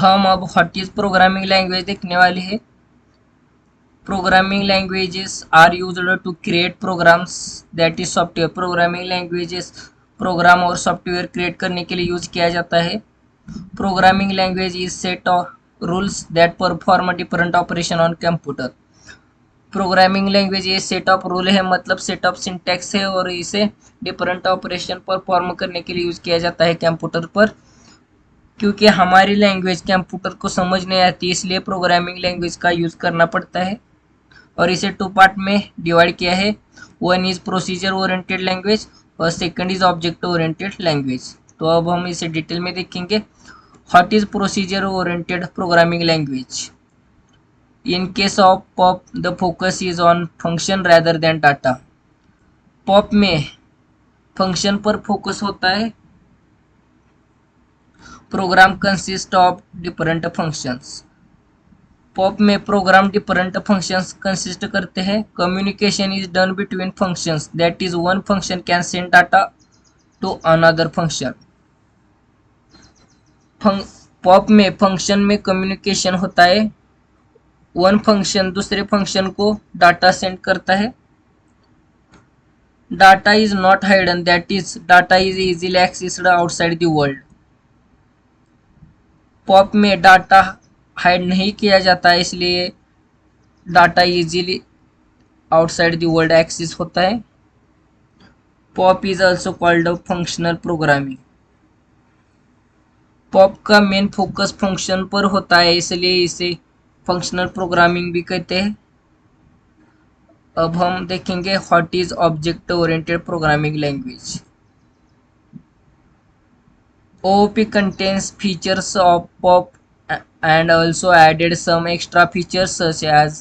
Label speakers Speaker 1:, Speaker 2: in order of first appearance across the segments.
Speaker 1: हम अब what is programming language देखने वाले हैं। Programming languages are used to create programs that is software. Programming languages program और सॉफ्टवेयर क्रिएट करने के लिए यूज किया जाता है। Programming language is set of rules that perform different operation on computer. Programming language ये सेट ऑफ रूल है, मतलब सेट ऑफ सिंटैक्स है, और इसे डिफरेंट ऑपरेशन परफॉर्म करने के लिए यूज किया जाता है कंप्यूटर पर। क्योंकि हमारी लैंग्वेज कंप्यूटर को समझ नहीं आती, इसलिए प्रोग्रामिंग लैंग्वेज का यूज करना पड़ता है। और इसे टू पार्ट में डिवाइड किया है। One is procedure oriented language और second is object oriented language. तो अब हम इसे डिटेल में देखेंगे। What is procedure oriented programming language? In case of POP, the focus is on function rather than data. POP में फंक्शन पर focus होता है। Program consist of different functions. POP में प्रोग्राम डिफरेंट फंक्शंस कंसिस्ट करते हैं। Communication is done between functions, that is one function can send data to another function. POP में function में communication होता है। वन फंक्शन दूसरे फंक्शन को data send करता है। Data is not hidden, that is data is easily accessed outside the world. POP में data hide नहीं किया जाता है, इसलिए data easily outside the world access होता है। POP is also called functional programming. POP का मेन फोकस फंक्शन पर होता है, इसलिए इसे फंक्शनल प्रोग्रामिंग भी कहते हैं। अब हम देखेंगे what is object oriented programming language. OOP contains features of POP and also added some extra features such as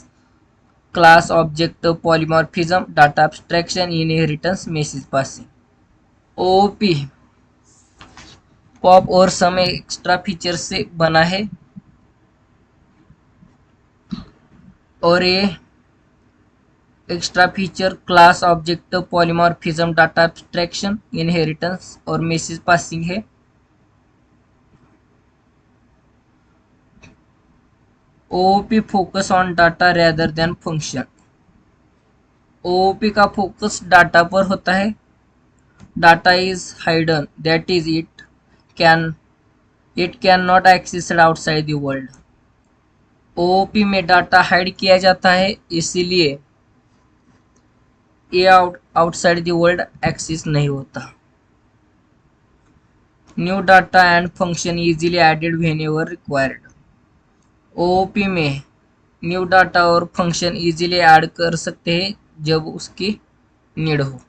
Speaker 1: class object polymorphism, data abstraction, inheritance, message passing. OOP POP और some extra features से बना है, और ये extra feature class object polymorphism, data abstraction, inheritance और message passing है। OOP focus on data rather than function. OOP का focus data पर होता है। Data is hidden, that is it can not accessed outside the world. OOP में data hide किया जाता है, इसीलिए ये आउटसाइड द वर्ल्ड एक्सेस नहीं होता। New data and function easily added whenever required. OOP में न्यू डाटा और फंक्शन इजीली ऐड कर सकते हैं जब उसकी नीड हो।